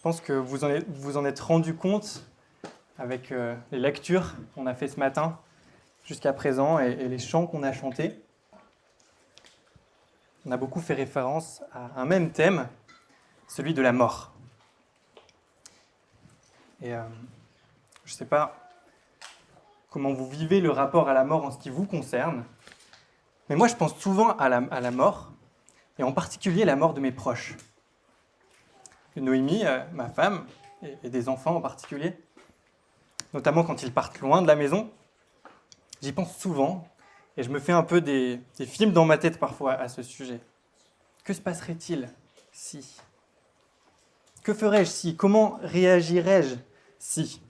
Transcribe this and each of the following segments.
pense que vous en êtes rendu compte avec les lectures qu'on a fait ce matin jusqu'à présent et les chants qu'on a chantés. On a beaucoup fait référence à un même thème, celui de la mort. Et je ne sais pas comment vous vivez le rapport à la mort en ce qui vous concerne, mais moi je pense souvent à la mort, et en particulier la mort de mes proches. Noémie, ma femme, et des enfants en particulier, notamment quand ils partent loin de la maison, j'y pense souvent, et je me fais un peu des films dans ma tête parfois à ce sujet. Que se passerait-il si ? Que ferais-je si ? Comment réagirais-je si ?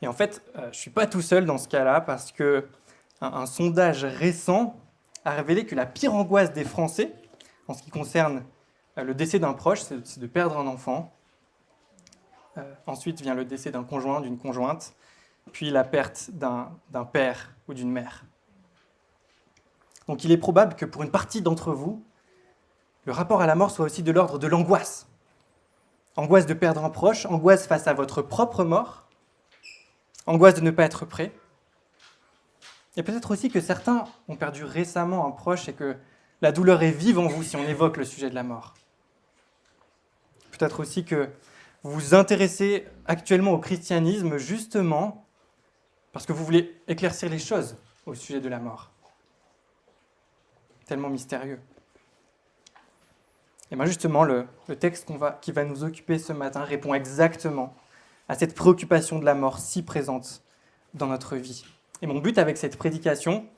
Et en fait, je ne suis pas tout seul dans ce cas-là, parce qu'un sondage récent a révélé que la pire angoisse des Français, en ce qui concerne le décès d'un proche, c'est de perdre un enfant. Ensuite vient le décès d'un conjoint, d'une conjointe, puis la perte d'un père ou d'une mère. Donc il est probable que pour une partie d'entre vous, le rapport à la mort soit aussi de l'ordre de l'angoisse. Angoisse de perdre un proche, angoisse face à votre propre mort, angoisse de ne pas être prêt. Et peut-être aussi que certains ont perdu récemment un proche et que la douleur est vive en vous si on évoque le sujet de la mort. Peut-être aussi que vous vous intéressez actuellement au christianisme justement parce que vous voulez éclaircir les choses au sujet de la mort. Tellement mystérieux. Et bien justement, le texte qui va nous occuper ce matin répond exactement à cette préoccupation de la mort si présente dans notre vie. Et mon but avec cette prédication,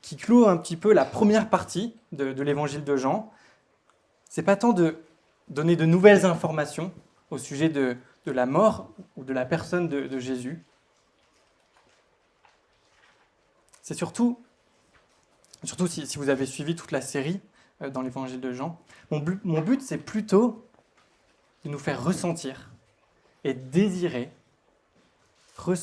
qui clôt un petit peu la première partie de l'évangile de Jean, c'est pas tant de donner de nouvelles informations au sujet de la mort ou de la personne de Jésus. C'est surtout si vous avez suivi toute la série dans l'évangile de Jean, mon but c'est plutôt de nous faire ressentir et désirer que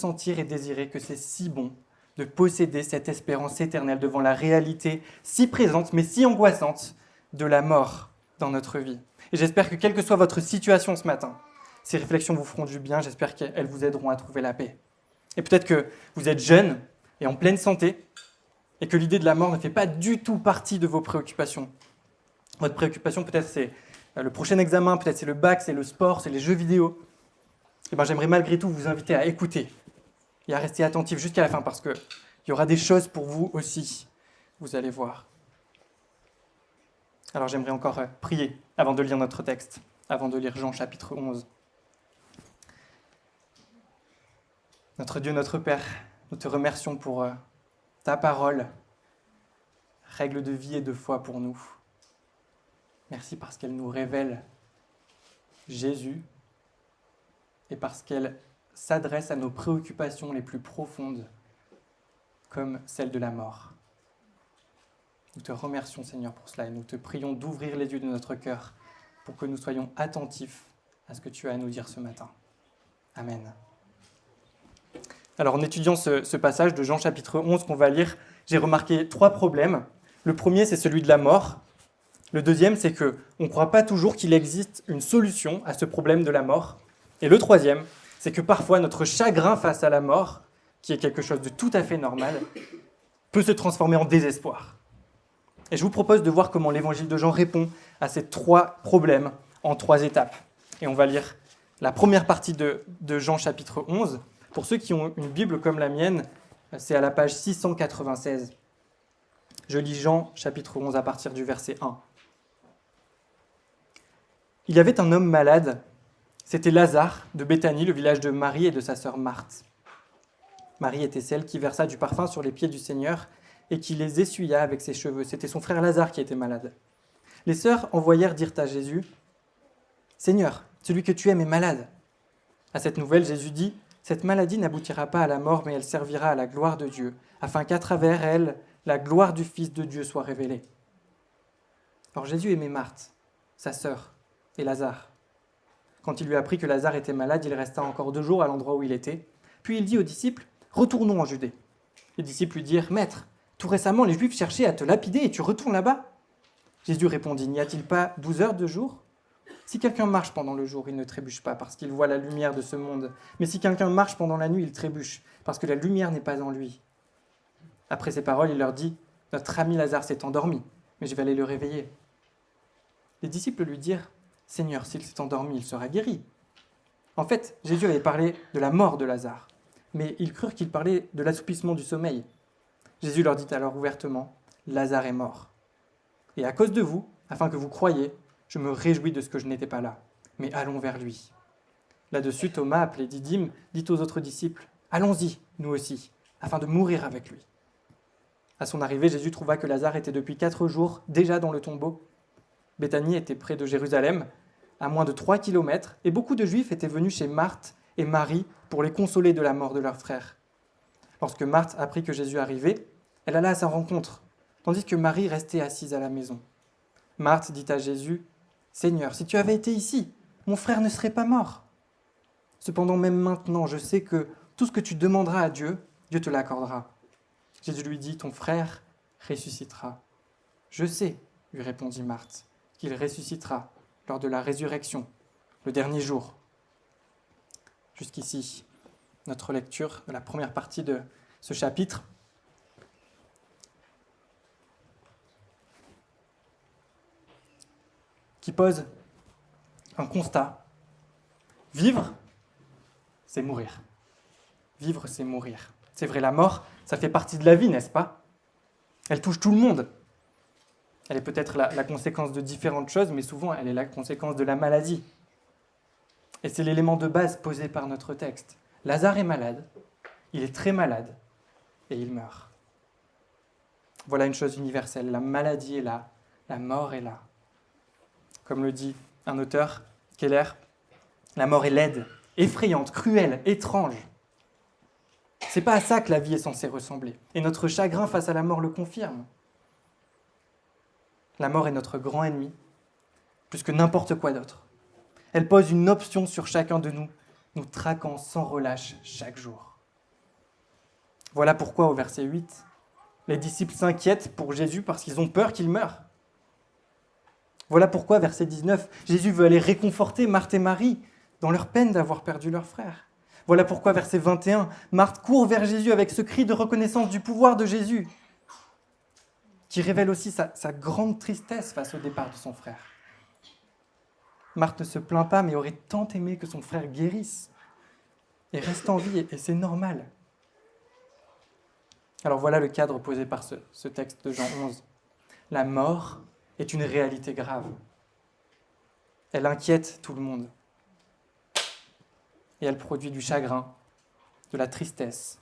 c'est si bon de posséder cette espérance éternelle devant la réalité si présente mais si angoissante de la mort dans notre vie. Et j'espère que quelle que soit votre situation ce matin, ces réflexions vous feront du bien, j'espère qu'elles vous aideront à trouver la paix. Et peut-être que vous êtes jeune et en pleine santé, et que l'idée de la mort ne fait pas du tout partie de vos préoccupations. Votre préoccupation peut-être c'est le prochain examen, peut-être c'est le bac, c'est le sport, c'est les jeux vidéo. Et bien j'aimerais malgré tout vous inviter à écouter et à rester attentif jusqu'à la fin parce qu'il y aura des choses pour vous aussi, vous allez voir. Alors j'aimerais encore prier avant de lire notre texte, avant de lire Jean chapitre 11. Notre Dieu, notre Père, nous te remercions pour ta parole, règle de vie et de foi pour nous. Merci parce qu'elle nous révèle Jésus et parce qu'elle s'adresse à nos préoccupations les plus profondes, comme celle de la mort. Nous te remercions, Seigneur, pour cela et nous te prions d'ouvrir les yeux de notre cœur pour que nous soyons attentifs à ce que tu as à nous dire ce matin. Amen. Alors, en étudiant ce passage de Jean chapitre 11 qu'on va lire, j'ai remarqué 3 problèmes. Le premier, c'est celui de la mort. Le deuxième, c'est qu'on ne croit pas toujours qu'il existe une solution à ce problème de la mort. Et le troisième, c'est que parfois notre chagrin face à la mort, qui est quelque chose de tout à fait normal, peut se transformer en désespoir. Et je vous propose de voir comment l'évangile de Jean répond à ces 3 problèmes en 3 étapes. Et on va lire la première partie de Jean chapitre 11. Pour ceux qui ont une Bible comme la mienne, c'est à la page 696. Je lis Jean chapitre 11 à partir du verset 1. Il y avait un homme malade, c'était Lazare de Béthanie, le village de Marie et de sa sœur Marthe. Marie était celle qui versa du parfum sur les pieds du Seigneur et qui les essuya avec ses cheveux. C'était son frère Lazare qui était malade. Les sœurs envoyèrent dire à Jésus : « Seigneur, celui que tu aimes est malade. » À cette nouvelle, Jésus dit : « Cette maladie n'aboutira pas à la mort, mais elle servira à la gloire de Dieu, afin qu'à travers elle, la gloire du Fils de Dieu soit révélée. » Alors Jésus aimait Marthe, sa sœur, et Lazare. Quand il lui apprit que Lazare était malade, il resta encore 2 jours à l'endroit où il était. Puis il dit aux disciples : « Retournons en Judée. » Les disciples lui dirent : « Maître, tout récemment les Juifs cherchaient à te lapider et tu retournes là-bas ?» Jésus répondit : « N'y a-t-il pas 12 heures de jour ? Si quelqu'un marche pendant le jour, il ne trébuche pas parce qu'il voit la lumière de ce monde. Mais si quelqu'un marche pendant la nuit, il trébuche parce que la lumière n'est pas en lui. » Après ces paroles, il leur dit, « Notre ami Lazare s'est endormi, mais je vais aller le réveiller. » Les disciples lui dirent, « Seigneur, s'il s'est endormi, il sera guéri. » En fait, Jésus avait parlé de la mort de Lazare, mais ils crurent qu'il parlait de l'assoupissement du sommeil. Jésus leur dit alors ouvertement, « Lazare est mort. Et à cause de vous, afin que vous croyiez, je me réjouis de ce que je n'étais pas là. Mais allons vers lui. » Là-dessus, Thomas, appelé Didyme, dit aux autres disciples, « Allons-y, nous aussi, afin de mourir avec lui. » À son arrivée, Jésus trouva que Lazare était depuis 4 jours déjà dans le tombeau. Béthanie était près de Jérusalem, à moins de 3 kilomètres, et beaucoup de Juifs étaient venus chez Marthe et Marie pour les consoler de la mort de leur frère. Lorsque Marthe apprit que Jésus arrivait, elle alla à sa rencontre, tandis que Marie restait assise à la maison. Marthe dit à Jésus, « Seigneur, si tu avais été ici, mon frère ne serait pas mort. Cependant, même maintenant, je sais que tout ce que tu demanderas à Dieu, Dieu te l'accordera. » Jésus lui dit, « Ton frère ressuscitera. » « Je sais, lui répondit Marthe, qu'il ressuscitera lors de la résurrection, le dernier jour. » Jusqu'ici, notre lecture de la première partie de ce chapitre. Qui pose un constat. Vivre, c'est mourir. Vivre, c'est mourir. C'est vrai, la mort, ça fait partie de la vie, n'est-ce pas? Elle touche tout le monde. Elle est peut-être la conséquence de différentes choses, mais souvent, elle est la conséquence de la maladie. Et c'est l'élément de base posé par notre texte. Lazare est malade, il est très malade, et il meurt. Voilà une chose universelle, la maladie est là, la mort est là. Comme le dit un auteur, Keller, la mort est laide, effrayante, cruelle, étrange. C'est pas à ça que la vie est censée ressembler. Et notre chagrin face à la mort le confirme. La mort est notre grand ennemi, plus que n'importe quoi d'autre. Elle pose une option sur chacun de nous, nous traquant sans relâche chaque jour. Voilà pourquoi au verset 8, les disciples s'inquiètent pour Jésus parce qu'ils ont peur qu'il meure. Voilà pourquoi, verset 19, Jésus veut aller réconforter Marthe et Marie dans leur peine d'avoir perdu leur frère. Voilà pourquoi, verset 21, Marthe court vers Jésus avec ce cri de reconnaissance du pouvoir de Jésus, qui révèle aussi sa grande tristesse face au départ de son frère. Marthe ne se plaint pas, mais aurait tant aimé que son frère guérisse et reste en vie, et c'est normal. Alors voilà le cadre posé par ce texte de Jean 11. La mort est une réalité grave. Elle inquiète tout le monde. Et elle produit du chagrin, de la tristesse,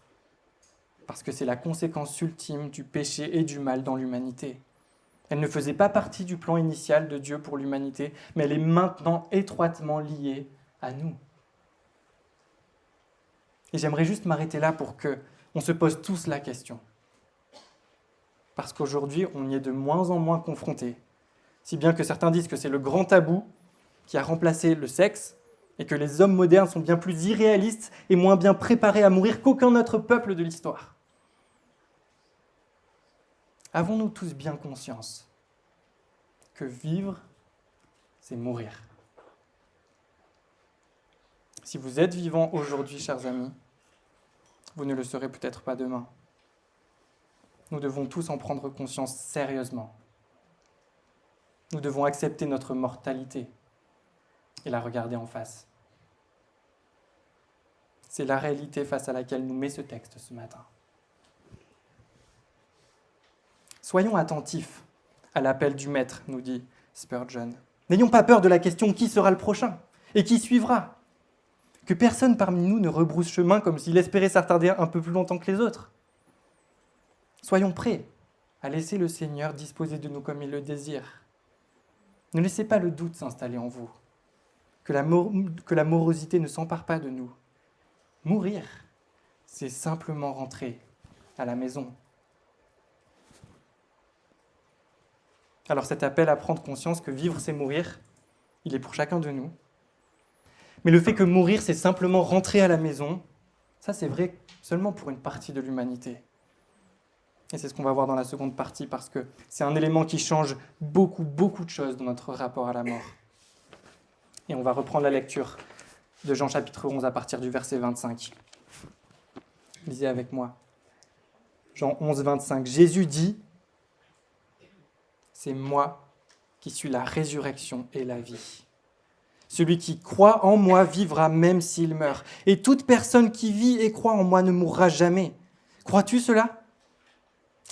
parce que c'est la conséquence ultime du péché et du mal dans l'humanité. Elle ne faisait pas partie du plan initial de Dieu pour l'humanité, mais elle est maintenant étroitement liée à nous. Et j'aimerais juste m'arrêter là pour qu'on se pose tous la question. Parce qu'aujourd'hui, on y est de moins en moins confrontés. Si bien que certains disent que c'est le grand tabou qui a remplacé le sexe, et que les hommes modernes sont bien plus irréalistes et moins bien préparés à mourir qu'aucun autre peuple de l'histoire. Avons-nous tous bien conscience que vivre, c'est mourir? Si vous êtes vivants aujourd'hui, chers amis, vous ne le serez peut-être pas demain. Nous devons tous en prendre conscience sérieusement. Nous devons accepter notre mortalité et la regarder en face. C'est la réalité face à laquelle nous met ce texte ce matin. Soyons attentifs à l'appel du Maître, nous dit Spurgeon. N'ayons pas peur de la question « Qui sera le prochain ?» et « Qui suivra ?» Que personne parmi nous ne rebrousse chemin comme s'il espérait s'attarder un peu plus longtemps que les autres. Soyons prêts à laisser le Seigneur disposer de nous comme il le désire. Ne laissez pas le doute s'installer en vous, que la morosité ne s'empare pas de nous. Mourir, c'est simplement rentrer à la maison. Alors cet appel à prendre conscience que vivre, c'est mourir, il est pour chacun de nous. Mais le fait que mourir, c'est simplement rentrer à la maison, ça c'est vrai seulement pour une partie de l'humanité. Et c'est ce qu'on va voir dans la seconde partie, parce que c'est un élément qui change beaucoup de choses dans notre rapport à la mort. Et on va reprendre la lecture de Jean chapitre 11 à partir du verset 25. Lisez avec moi. Jean 11, 25. Jésus dit, « C'est moi qui suis la résurrection et la vie. Celui qui croit en moi vivra même s'il meurt. Et toute personne qui vit et croit en moi ne mourra jamais. Crois-tu cela ?»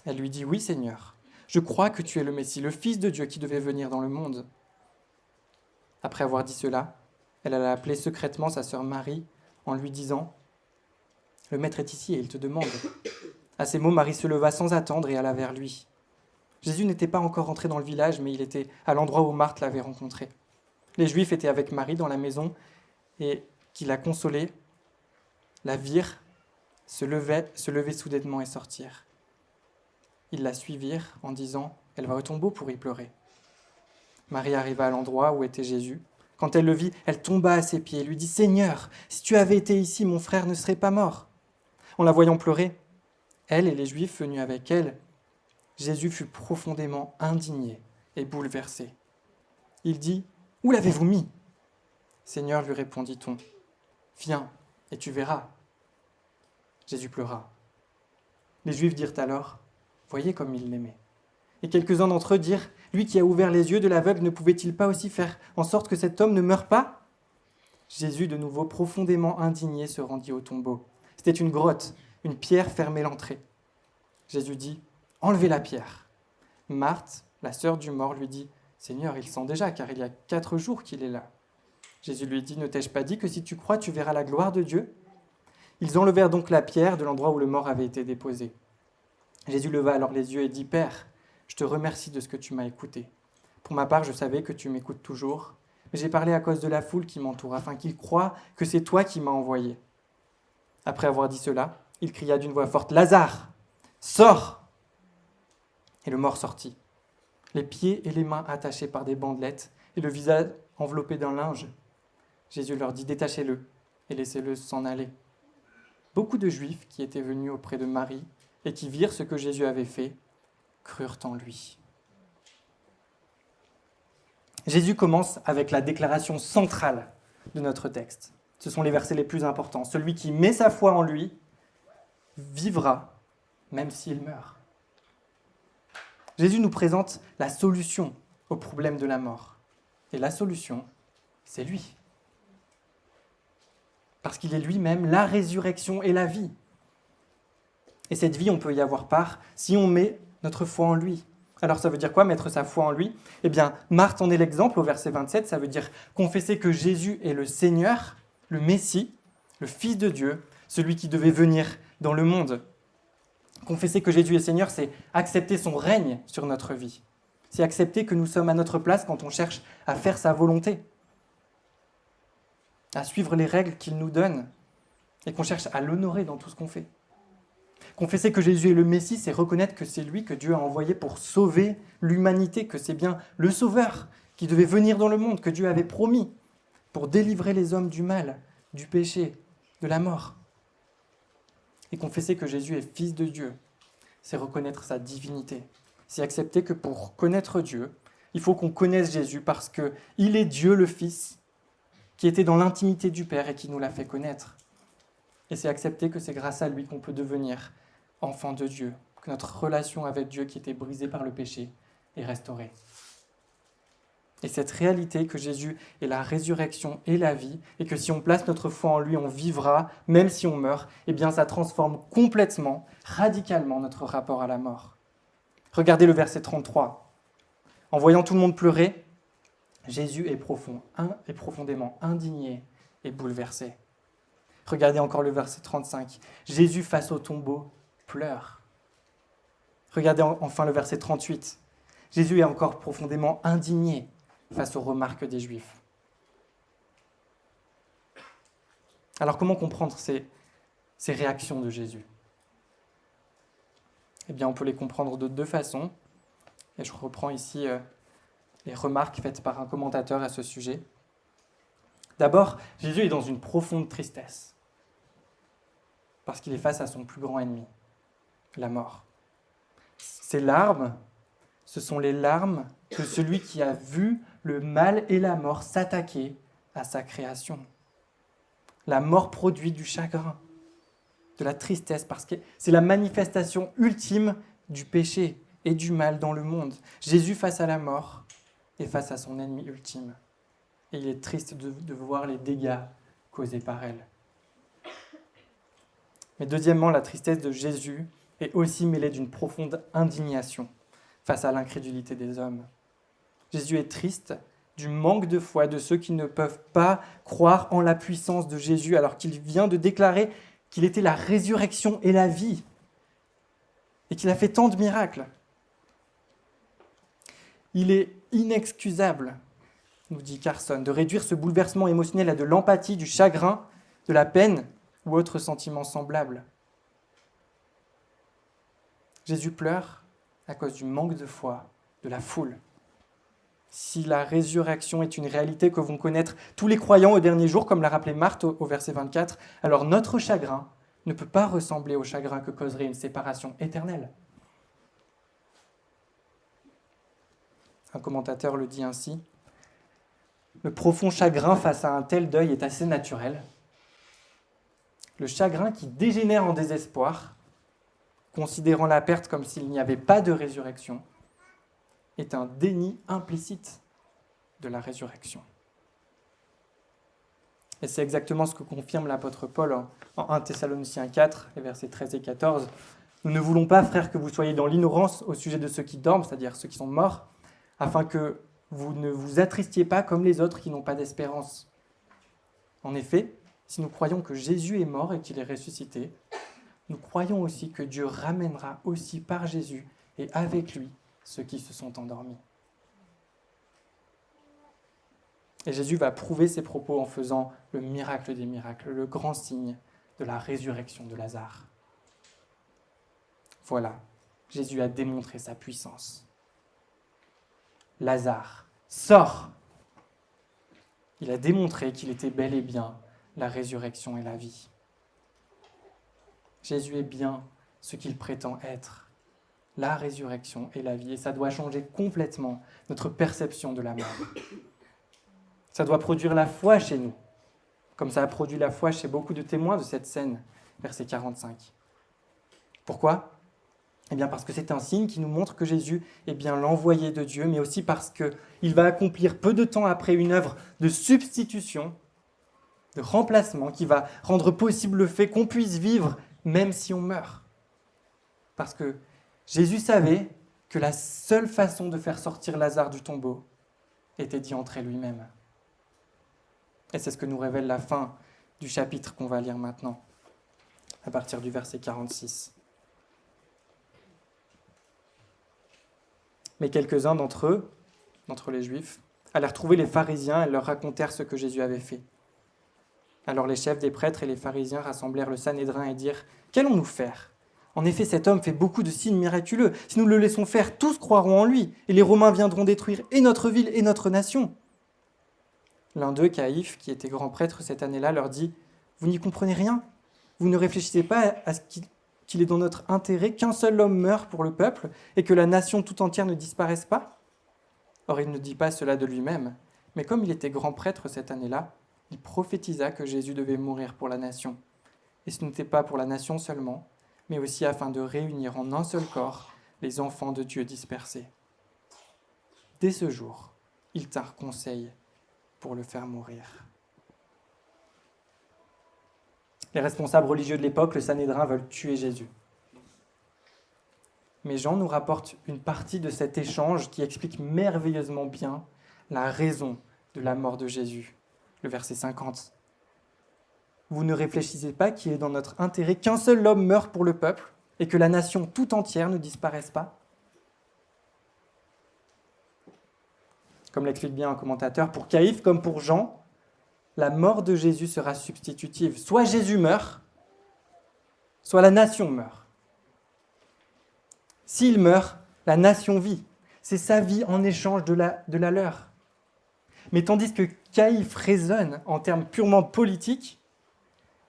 Elle lui dit, « Oui, Seigneur. Je crois que tu es le Messie, le Fils de Dieu qui devait venir dans le monde. » Après avoir dit cela, elle alla appeler secrètement sa sœur Marie en lui disant, « Le Maître est ici et il te demande. » À ces mots, Marie se leva sans attendre et alla vers lui. Jésus n'était pas encore entré dans le village, mais il était à l'endroit où Marthe l'avait rencontré. Les Juifs étaient avec Marie dans la maison et qui la consolaient, la virent, se lever soudainement et sortir. Ils la suivirent en disant « Elle va au tombeau pour y pleurer. » Marie arriva à l'endroit où était Jésus. Quand elle le vit, elle tomba à ses pieds et lui dit « Seigneur, si tu avais été ici, mon frère ne serait pas mort. » En la voyant pleurer, elle et les Juifs venus avec elle, Jésus fut profondément indigné et bouleversé. Il dit « Où l'avez-vous mis ?» Seigneur, lui répondit-on, « Viens et tu verras. » Jésus pleura. Les Juifs dirent alors, « Voyez comme il l'aimait. » Et quelques-uns d'entre eux dirent, « Lui qui a ouvert les yeux de l'aveugle, ne pouvait-il pas aussi faire en sorte que cet homme ne meure pas ?» Jésus, de nouveau profondément indigné, se rendit au tombeau. C'était une grotte, une pierre fermait l'entrée. Jésus dit, « Enlevez la pierre. » Marthe, la sœur du mort, lui dit, « Seigneur, il sent déjà, car il y a 4 jours qu'il est là. » Jésus lui dit, « Ne t'ai-je pas dit que si tu crois, tu verras la gloire de Dieu ?» Ils enlevèrent donc la pierre de l'endroit où le mort avait été déposé. Jésus leva alors les yeux et dit, « Père, je te remercie de ce que tu m'as écouté. Pour ma part, je savais que tu m'écoutes toujours, mais j'ai parlé à cause de la foule qui m'entoure, afin qu'ils croient que c'est toi qui m'as envoyé. » Après avoir dit cela, il cria d'une voix forte, « Lazare, sors !» Et le mort sortit, les pieds et les mains attachés par des bandelettes et le visage enveloppé d'un linge. Jésus leur dit, « Détachez-le et laissez-le s'en aller. » Beaucoup de Juifs qui étaient venus auprès de Marie et qui virent ce que Jésus avait fait, crurent en lui. Jésus commence avec la déclaration centrale de notre texte. Ce sont les versets les plus importants. Celui qui met sa foi en lui vivra, même s'il meurt. Jésus nous présente la solution au problème de la mort. Et la solution, c'est lui. Parce qu'il est lui-même la résurrection et la vie. Et cette vie, on peut y avoir part si on met notre foi en lui. Alors ça veut dire quoi, mettre sa foi en lui ? Eh bien, Marthe en est l'exemple au verset 27, ça veut dire confesser que Jésus est le Seigneur, le Messie, le Fils de Dieu, celui qui devait venir dans le monde. Confesser que Jésus est Seigneur, c'est accepter son règne sur notre vie. C'est accepter que nous sommes à notre place quand on cherche à faire sa volonté, à suivre les règles qu'il nous donne et qu'on cherche à l'honorer dans tout ce qu'on fait. Confesser que Jésus est le Messie, c'est reconnaître que c'est lui que Dieu a envoyé pour sauver l'humanité, que c'est bien le Sauveur qui devait venir dans le monde, que Dieu avait promis pour délivrer les hommes du mal, du péché, de la mort. Et confesser que Jésus est Fils de Dieu, c'est reconnaître sa divinité. C'est accepter que pour connaître Dieu, il faut qu'on connaisse Jésus parce qu'il est Dieu le Fils, qui était dans l'intimité du Père et qui nous l'a fait connaître. Et c'est accepter que c'est grâce à lui qu'on peut devenir enfant de Dieu, que notre relation avec Dieu qui était brisée par le péché est restaurée. Et cette réalité que Jésus est la résurrection et la vie, et que si on place notre foi en lui, on vivra, même si on meurt, eh bien ça transforme complètement, radicalement notre rapport à la mort. Regardez le verset 33. En voyant tout le monde pleurer, Jésus est profondément indigné et bouleversé. Regardez encore le verset 35. Jésus face au tombeau pleure. Regardez enfin le verset 38. Jésus est encore profondément indigné face aux remarques des Juifs. Alors comment comprendre ces réactions de Jésus ? Eh bien, on peut les comprendre de 2 façons. Et je reprends ici les remarques faites par un commentateur à ce sujet. D'abord, Jésus est dans une profonde tristesse, parce qu'il est face à son plus grand ennemi, la mort. Ces larmes, ce sont les larmes de celui qui a vu le mal et la mort s'attaquer à sa création. La mort produit du chagrin, de la tristesse, parce que c'est la manifestation ultime du péché et du mal dans le monde. Jésus face à la mort et face à son ennemi ultime. Et il est triste de voir les dégâts causés par elle. Mais deuxièmement, la tristesse de Jésus est aussi mêlée d'une profonde indignation face à l'incrédulité des hommes. Jésus est triste du manque de foi de ceux qui ne peuvent pas croire en la puissance de Jésus alors qu'il vient de déclarer qu'il était la résurrection et la vie et qu'il a fait tant de miracles. Il est inexcusable, nous dit Carson, de réduire ce bouleversement émotionnel à de l'empathie, du chagrin, de la peine ou autres sentiments semblables. Jésus pleure à cause du manque de foi de la foule. Si la résurrection est une réalité que vont connaître tous les croyants au dernier jour, comme l'a rappelé Marthe au verset 24, alors notre chagrin ne peut pas ressembler au chagrin que causerait une séparation éternelle. Un commentateur le dit ainsi: le profond chagrin face à un tel deuil est assez naturel. Le chagrin qui dégénère en désespoir, considérant la perte comme s'il n'y avait pas de résurrection, est un déni implicite de la résurrection. Et c'est exactement ce que confirme l'apôtre Paul en 1 Thessaloniciens 4, les versets 13 et 14. Nous ne voulons pas, frères, que vous soyez dans l'ignorance au sujet de ceux qui dorment, c'est-à-dire ceux qui sont morts, afin que vous ne vous attristiez pas comme les autres qui n'ont pas d'espérance. En effet, si nous croyons que Jésus est mort et qu'il est ressuscité, nous croyons aussi que Dieu ramènera aussi par Jésus et avec lui ceux qui se sont endormis. Et Jésus va prouver ses propos en faisant le miracle des miracles, le grand signe de la résurrection de Lazare. Voilà, Jésus a démontré sa puissance. Lazare, sors! Il a démontré qu'il était bel et bien la résurrection et la vie. Jésus est bien ce qu'il prétend être, la résurrection et la vie. Et ça doit changer complètement notre perception de la mort. Ça doit produire la foi chez nous, comme ça a produit la foi chez beaucoup de témoins de cette scène, verset 45. Pourquoi ? Eh bien parce que c'est un signe qui nous montre que Jésus est bien l'envoyé de Dieu, mais aussi parce qu'il va accomplir peu de temps après une œuvre de substitution, de remplacement, qui va rendre possible le fait qu'on puisse vivre même si on meurt. Parce que Jésus savait que la seule façon de faire sortir Lazare du tombeau était d'y entrer lui-même. Et c'est ce que nous révèle la fin du chapitre qu'on va lire maintenant, à partir du verset 46. Mais quelques-uns d'entre eux, d'entre les Juifs, allèrent trouver les pharisiens et leur racontèrent ce que Jésus avait fait. Alors les chefs des prêtres et les pharisiens rassemblèrent le Sanhédrin et dirent : « Qu'allons-nous faire ? En effet, cet homme fait beaucoup de signes miraculeux. Si nous le laissons faire, tous croiront en lui, et les Romains viendront détruire et notre ville et notre nation. » L'un d'eux, Caïphe, qui était grand prêtre cette année-là, leur dit : « Vous n'y comprenez rien ? Vous ne réfléchissez pas à ce qu'il est dans notre intérêt qu'un seul homme meure pour le peuple et que la nation tout entière ne disparaisse pas ? » Or, il ne dit pas cela de lui-même, mais comme il était grand prêtre cette année-là, il prophétisa que Jésus devait mourir pour la nation. Et ce n'était pas pour la nation seulement, mais aussi afin de réunir en un seul corps les enfants de Dieu dispersés. Dès ce jour, ils tinrent conseil pour le faire mourir. Les responsables religieux de l'époque, le Sanhédrin, veulent tuer Jésus. Mais Jean nous rapporte une partie de cet échange qui explique merveilleusement bien la raison de la mort de Jésus. Le verset 50. « Vous ne réfléchissez pas qu'il est dans notre intérêt qu'un seul homme meure pour le peuple et que la nation tout entière ne disparaisse pas ?» Comme l'explique bien un commentateur, pour Caïphe comme pour Jean, la mort de Jésus sera substitutive. Soit Jésus meurt, soit la nation meurt. S'il meurt, la nation vit. C'est sa vie en échange de la leur. Mais tandis que Caïphe raisonne en termes purement politiques,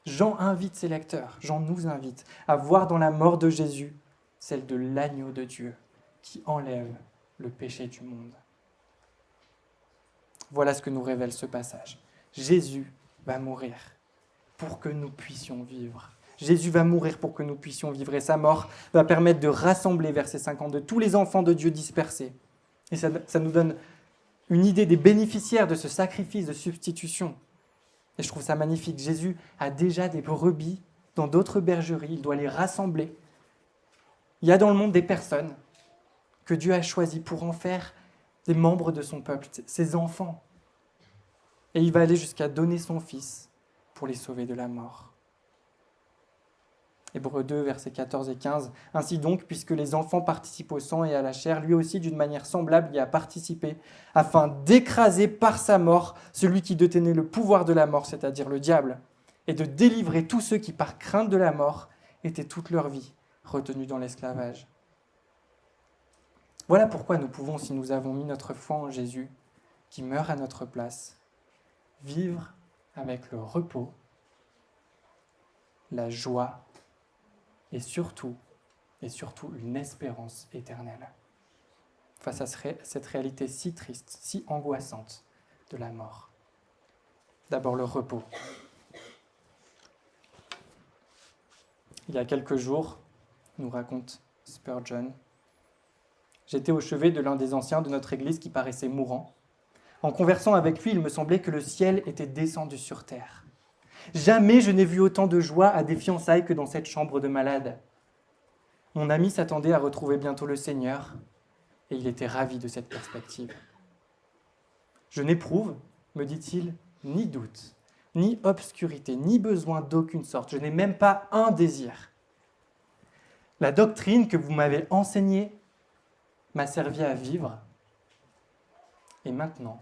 Jean invite ses lecteurs, Jean nous invite à voir dans la mort de Jésus celle de l'agneau de Dieu qui enlève le péché du monde. Voilà ce que nous révèle ce passage. Jésus va mourir pour que nous puissions vivre. Jésus va mourir pour que nous puissions vivre et sa mort va permettre de rassembler verset 52 tous les enfants de Dieu dispersés. Et ça nous donne une idée des bénéficiaires de ce sacrifice de substitution. Et je trouve ça magnifique. Jésus a déjà des brebis dans d'autres bergeries. Il doit les rassembler. Il y a dans le monde des personnes que Dieu a choisies pour en faire des membres de son peuple, ses enfants. Et il va aller jusqu'à donner son Fils pour les sauver de la mort. Hébreux 2, versets 14 et 15. « Ainsi donc, puisque les enfants participent au sang et à la chair, lui aussi, d'une manière semblable, y a participé, afin d'écraser par sa mort celui qui détenait le pouvoir de la mort, c'est-à-dire le diable, et de délivrer tous ceux qui, par crainte de la mort, étaient toute leur vie retenus dans l'esclavage. » Voilà pourquoi nous pouvons, si nous avons mis notre foi en Jésus, qui meurt à notre place, vivre avec le repos, la joie et surtout une espérance éternelle face à cette réalité si triste, si angoissante de la mort. D'abord le repos. Il y a quelques jours, nous raconte Spurgeon, j'étais au chevet de l'un des anciens de notre église qui paraissait mourant. En conversant avec lui, il me semblait que le ciel était descendu sur terre. Jamais je n'ai vu autant de joie à des fiançailles que dans cette chambre de malade. Mon ami s'attendait à retrouver bientôt le Seigneur, et il était ravi de cette perspective. Je n'éprouve, me dit-il, ni doute, ni obscurité, ni besoin d'aucune sorte. Je n'ai même pas un désir. La doctrine que vous m'avez enseignée m'a servi à vivre, et maintenant,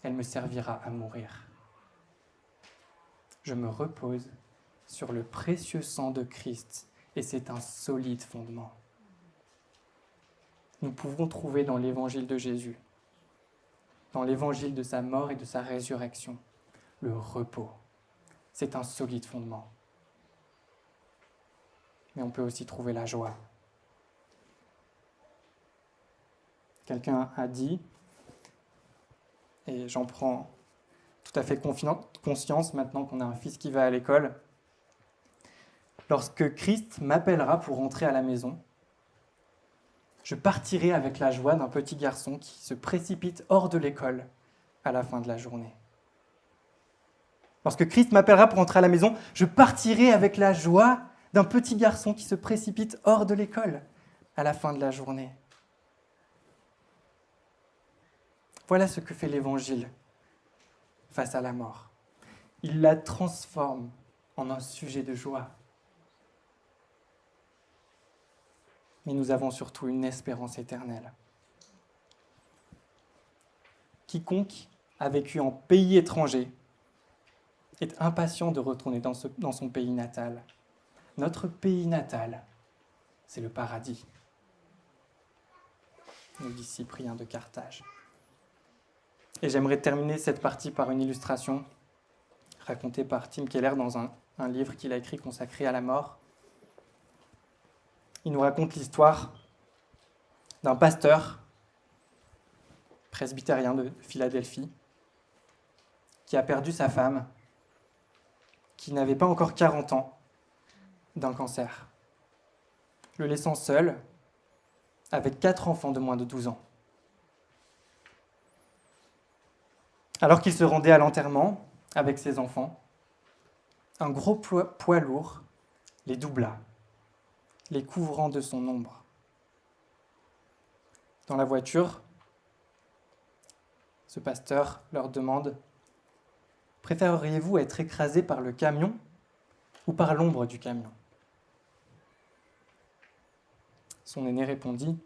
elle me servira à mourir. Je me repose sur le précieux sang de Christ, et c'est un solide fondement. Nous pouvons trouver dans l'évangile de Jésus, dans l'évangile de sa mort et de sa résurrection, le repos. C'est un solide fondement. Mais on peut aussi trouver la joie. Quelqu'un a dit, et j'en prends tout à fait conscience maintenant qu'on a un fils qui va à l'école, lorsque Christ m'appellera pour rentrer à la maison, je partirai avec la joie d'un petit garçon qui se précipite hors de l'école à la fin de la journée. Lorsque Christ m'appellera pour rentrer à la maison, je partirai avec la joie d'un petit garçon qui se précipite hors de l'école à la fin de la journée. Voilà ce que fait l'Évangile face à la mort. Il la transforme en un sujet de joie. Mais nous avons surtout une espérance éternelle. Quiconque a vécu en pays étranger est impatient de retourner dans son pays natal. Notre pays natal, c'est le paradis, nous dit Cyprien de Carthage. Et j'aimerais terminer cette partie par une illustration racontée par Tim Keller dans un livre qu'il a écrit consacré à la mort. Il nous raconte l'histoire d'un pasteur presbytérien de Philadelphie qui a perdu sa femme, qui n'avait pas encore 40 ans, d'un cancer, le laissant seul avec 4 enfants de moins de 12 ans. Alors qu'il se rendait à l'enterrement avec ses enfants, un gros poids lourd les doubla, les couvrant de son ombre. Dans la voiture, ce pasteur leur demande « Préféreriez-vous être écrasé par le camion ou par l'ombre du camion ?» Son aîné répondit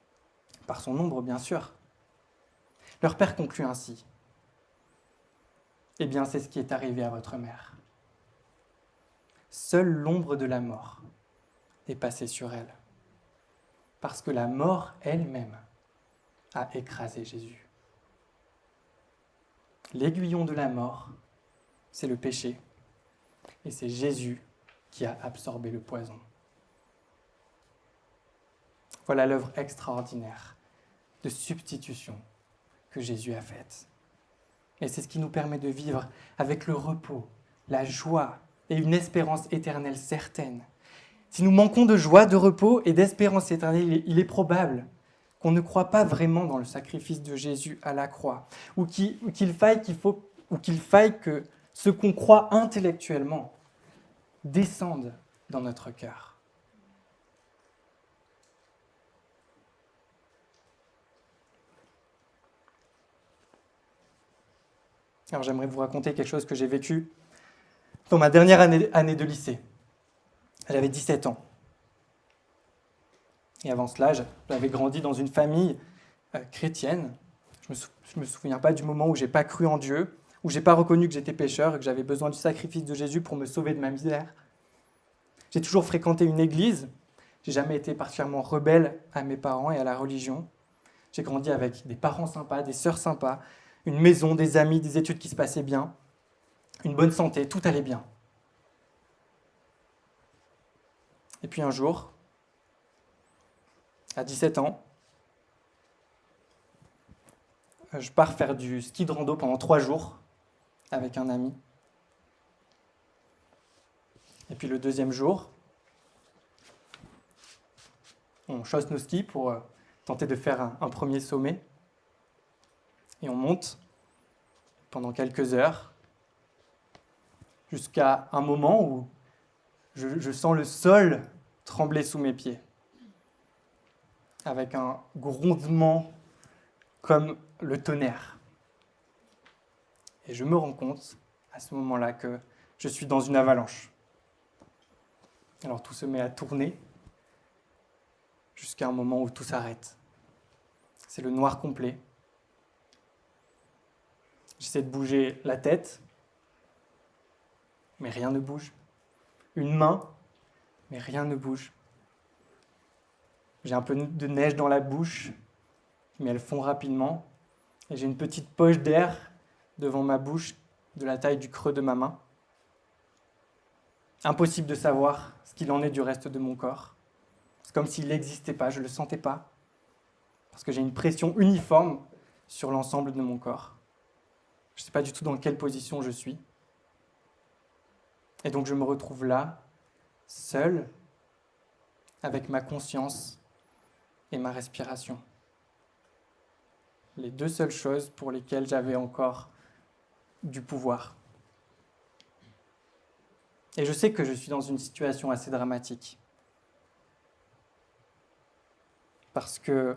« Par son ombre, bien sûr. » Leur père conclut ainsi « Eh bien, c'est ce qui est arrivé à votre mère. Seule l'ombre de la mort est passée sur elle, parce que la mort elle-même a écrasé Jésus. L'aiguillon de la mort, c'est le péché, et c'est Jésus qui a absorbé le poison. » Voilà l'œuvre extraordinaire de substitution que Jésus a faite. Et c'est ce qui nous permet de vivre avec le repos, la joie et une espérance éternelle certaine. Si nous manquons de joie, de repos et d'espérance éternelle, il est probable qu'on ne croit pas vraiment dans le sacrifice de Jésus à la croix, ou qu'il faille que ce qu'on croit intellectuellement descende dans notre cœur. Alors j'aimerais vous raconter quelque chose que j'ai vécu dans ma dernière année de lycée. J'avais 17 ans. Et avant cela, j'avais grandi dans une famille chrétienne. Je ne me souviens pas du moment où je n'ai pas cru en Dieu, où je n'ai pas reconnu que j'étais pécheur et que j'avais besoin du sacrifice de Jésus pour me sauver de ma misère. J'ai toujours fréquenté une église. Je n'ai jamais été particulièrement rebelle à mes parents et à la religion. J'ai grandi avec des parents sympas, des sœurs sympas, une maison, des amis, des études qui se passaient bien, une bonne santé, tout allait bien. Et puis un jour, à 17 ans, je pars faire du ski de rando pendant 3 jours avec un ami. Et puis le deuxième jour, on chausse nos skis pour tenter de faire un premier sommet. Et on monte pendant quelques heures jusqu'à un moment où je sens le sol trembler sous mes pieds, avec un grondement comme le tonnerre. Et je me rends compte à ce moment-là que je suis dans une avalanche. Alors tout se met à tourner jusqu'à un moment où tout s'arrête. C'est le noir complet. J'essaie de bouger la tête, mais rien ne bouge. Une main, mais rien ne bouge. J'ai un peu de neige dans la bouche, mais elle fond rapidement. Et j'ai une petite poche d'air devant ma bouche de la taille du creux de ma main. Impossible de savoir ce qu'il en est du reste de mon corps. C'est comme s'il n'existait pas, je ne le sentais pas. Parce que j'ai une pression uniforme sur l'ensemble de mon corps. Je ne sais pas du tout dans quelle position je suis. Et donc je me retrouve là, seul, avec ma conscience et ma respiration. Les deux seules choses pour lesquelles j'avais encore du pouvoir. Et je sais que je suis dans une situation assez dramatique. Parce que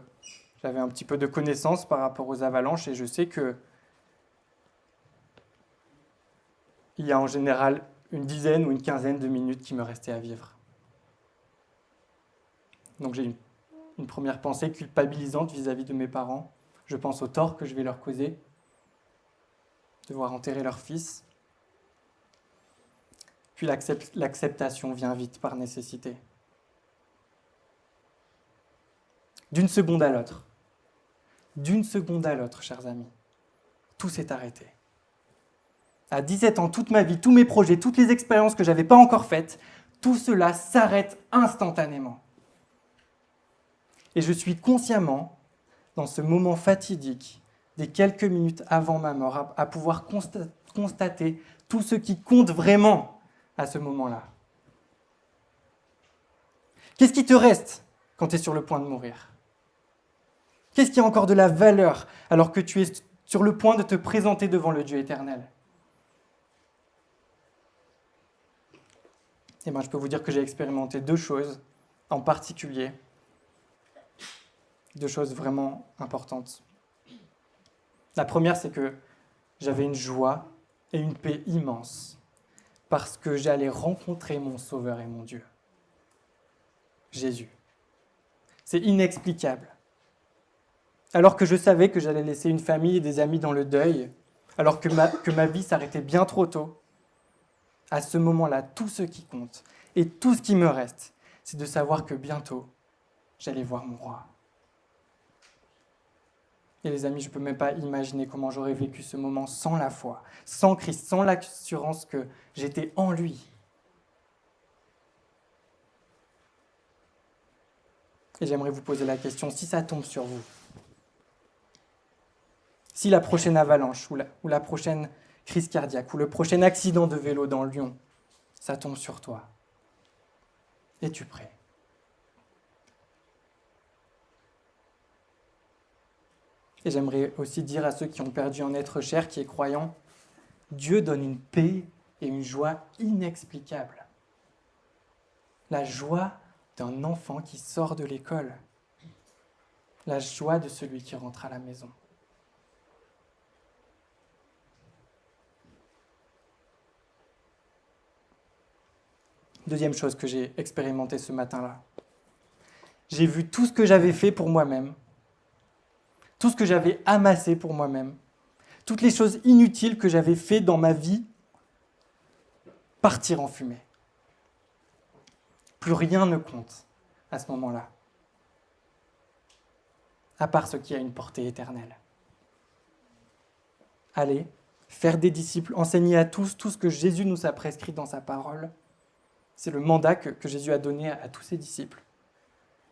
j'avais un petit peu de connaissances par rapport aux avalanches et je sais que il y a en général une dizaine ou une quinzaine de minutes qui me restaient à vivre. Donc j'ai une première pensée culpabilisante vis-à-vis de mes parents. Je pense au tort que je vais leur causer, devoir enterrer leur fils. Puis l'acceptation vient vite par nécessité. D'une seconde à l'autre, chers amis, tout s'est arrêté. À 17 ans, toute ma vie, tous mes projets, toutes les expériences que je n'avais pas encore faites, tout cela s'arrête instantanément. Et je suis consciemment, dans ce moment fatidique, des quelques minutes avant ma mort, à pouvoir constater tout ce qui compte vraiment à ce moment-là. Qu'est-ce qui te reste quand tu es sur le point de mourir ? Qu'est-ce qui a encore de la valeur alors que tu es sur le point de te présenter devant le Dieu éternel ? Eh bien, je peux vous dire que j'ai expérimenté 2 choses en particulier, 2 choses vraiment importantes. La première, c'est que j'avais une joie et une paix immense parce que j'allais rencontrer mon Sauveur et mon Dieu, Jésus. C'est inexplicable. Alors que je savais que j'allais laisser une famille et des amis dans le deuil, alors que ma vie s'arrêtait bien trop tôt, à ce moment-là, tout ce qui compte et tout ce qui me reste, c'est de savoir que bientôt, j'allais voir mon roi. Et les amis, je ne peux même pas imaginer comment j'aurais vécu ce moment sans la foi, sans Christ, sans l'assurance que j'étais en lui. Et j'aimerais vous poser la question, si ça tombe sur vous, Si la prochaine avalanche ou la prochaine crise cardiaque ou le prochain accident de vélo dans Lyon, ça tombe sur toi, es-tu prêt ? Et j'aimerais aussi dire à ceux qui ont perdu un être cher qui est croyant, Dieu donne une paix et une joie inexplicables. La joie d'un enfant qui sort de l'école. La joie de celui qui rentre à la maison. Deuxième chose que j'ai expérimentée ce matin-là. J'ai vu tout ce que j'avais fait pour moi-même, tout ce que j'avais amassé pour moi-même, toutes les choses inutiles que j'avais fait dans ma vie partir en fumée. Plus rien ne compte à ce moment-là, à part ce qui a une portée éternelle. Allez, faire des disciples, enseigner à tous tout ce que Jésus nous a prescrit dans sa parole, c'est le mandat que Jésus a donné à tous ses disciples.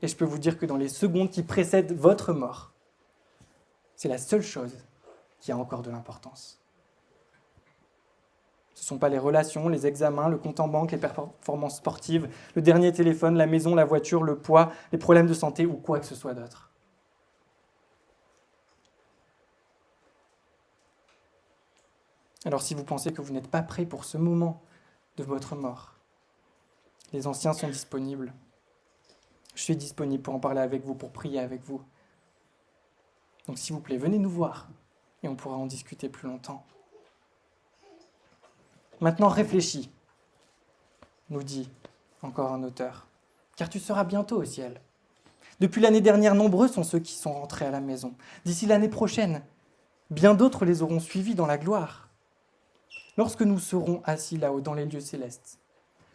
Et je peux vous dire que dans les secondes qui précèdent votre mort, c'est la seule chose qui a encore de l'importance. Ce ne sont pas les relations, les examens, le compte en banque, les performances sportives, le dernier téléphone, la maison, la voiture, le poids, les problèmes de santé ou quoi que ce soit d'autre. Alors si vous pensez que vous n'êtes pas prêt pour ce moment de votre mort, les anciens sont disponibles. Je suis disponible pour en parler avec vous, pour prier avec vous. Donc s'il vous plaît, venez nous voir et on pourra en discuter plus longtemps. Maintenant réfléchis, nous dit encore un auteur, car tu seras bientôt au ciel. Depuis l'année dernière, nombreux sont ceux qui sont rentrés à la maison. D'ici l'année prochaine, bien d'autres les auront suivis dans la gloire. Lorsque nous serons assis là-haut dans les lieux célestes,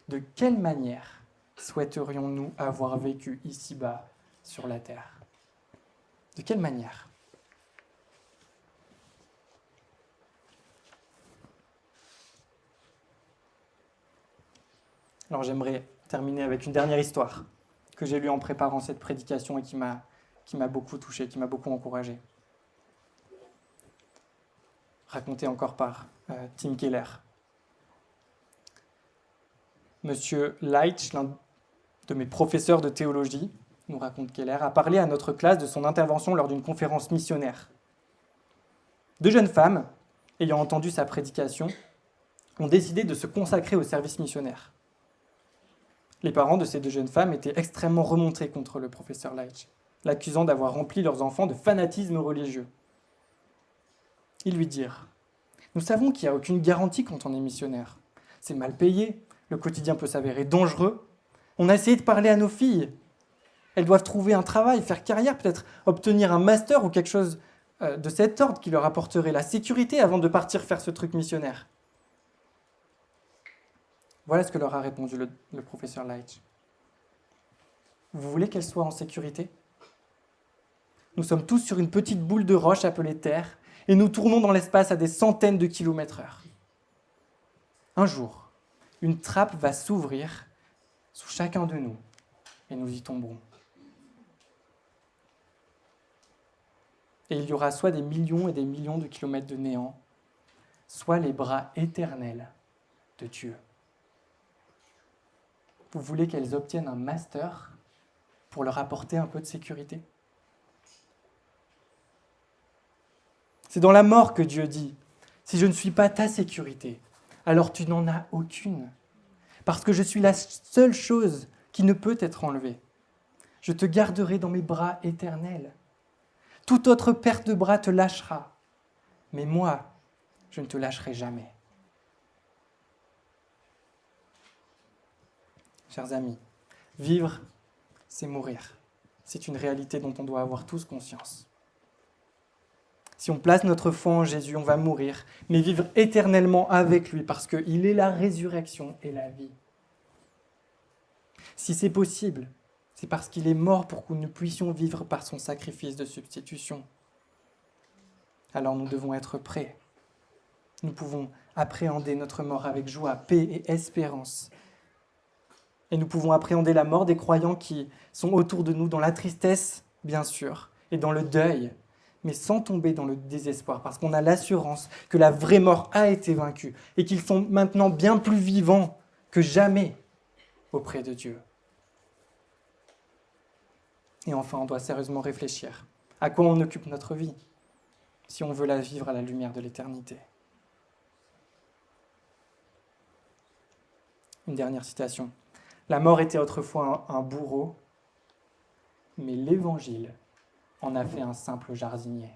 de quelle manière souhaiterions-nous avoir vécu ici-bas sur la terre ? De quelle manière ? Alors j'aimerais terminer avec une dernière histoire que j'ai lue en préparant cette prédication et qui m'a beaucoup touché, qui m'a beaucoup encouragé. Racontée encore par Tim Keller. Monsieur Leitch, l'un de mes professeurs de théologie, nous raconte Keller, a parlé à notre classe de son intervention lors d'une conférence missionnaire. 2 jeunes femmes, ayant entendu sa prédication, ont décidé de se consacrer au service missionnaire. Les parents de ces 2 jeunes femmes étaient extrêmement remontés contre le professeur Leitch, l'accusant d'avoir rempli leurs enfants de fanatisme religieux. Ils lui dirent « Nous savons qu'il n'y a aucune garantie quand on est missionnaire. C'est mal payé, le quotidien peut s'avérer dangereux. On a essayé de parler à nos filles. Elles doivent trouver un travail, faire carrière, peut-être obtenir un master ou quelque chose de cet ordre qui leur apporterait la sécurité avant de partir faire ce truc missionnaire. » Voilà ce que leur a répondu le professeur Leitch. Vous voulez qu'elles soient en sécurité ? Nous sommes tous sur une petite boule de roche appelée Terre et nous tournons dans l'espace à des centaines de kilomètres/heure. Un jour, une trappe va s'ouvrir sous chacun de nous et nous y tomberons. Et il y aura soit des millions et des millions de kilomètres de néant, soit les bras éternels de Dieu. Vous voulez qu'elles obtiennent un master pour leur apporter un peu de sécurité ? C'est dans la mort que Dieu dit « Si je ne suis pas ta sécurité, alors tu n'en as aucune. Parce que je suis la seule chose qui ne peut être enlevée. Je te garderai dans mes bras éternels. Toute autre perte de bras te lâchera. Mais moi, je ne te lâcherai jamais. » Chers amis, vivre, c'est mourir. C'est une réalité dont on doit avoir tous conscience. Si on place notre foi en Jésus, on va mourir, mais vivre éternellement avec lui, parce qu'il est la résurrection et la vie. Si c'est possible, c'est parce qu'il est mort pour que nous puissions vivre par son sacrifice de substitution. Alors nous devons être prêts. Nous pouvons appréhender notre mort avec joie, paix et espérance. Et nous pouvons appréhender la mort des croyants qui sont autour de nous dans la tristesse, bien sûr, et dans le deuil, mais sans tomber dans le désespoir, parce qu'on a l'assurance que la vraie mort a été vaincue et qu'ils sont maintenant bien plus vivants que jamais auprès de Dieu. Et enfin, on doit sérieusement réfléchir à quoi on occupe notre vie, si on veut la vivre à la lumière de l'éternité. Une dernière citation. La mort était autrefois un bourreau, mais l'Évangile en a fait un simple jardinier.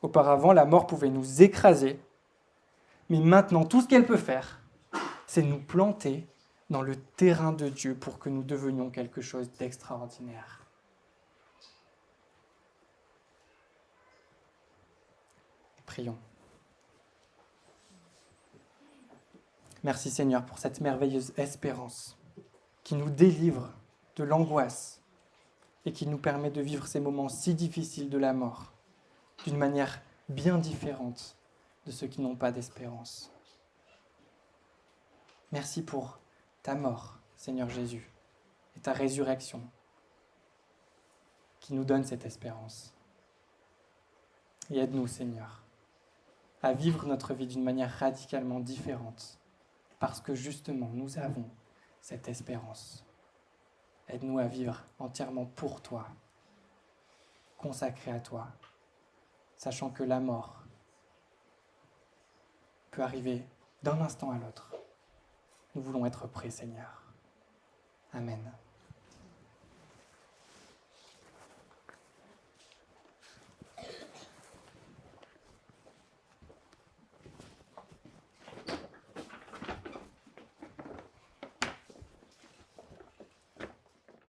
Auparavant, la mort pouvait nous écraser, mais maintenant, tout ce qu'elle peut faire, c'est nous planter dans le terrain de Dieu pour que nous devenions quelque chose d'extraordinaire. Prions. Merci Seigneur pour cette merveilleuse espérance qui nous délivre de l'angoisse et qui nous permet de vivre ces moments si difficiles de la mort d'une manière bien différente de ceux qui n'ont pas d'espérance. Merci pour ta mort, Seigneur Jésus, et ta résurrection qui nous donne cette espérance. Et aide-nous, Seigneur, à vivre notre vie d'une manière radicalement différente, parce que justement, nous avons cette espérance. Aide-nous à vivre entièrement pour toi, consacré à toi, sachant que la mort peut arriver d'un instant à l'autre. Nous voulons être prêts, Seigneur. Amen.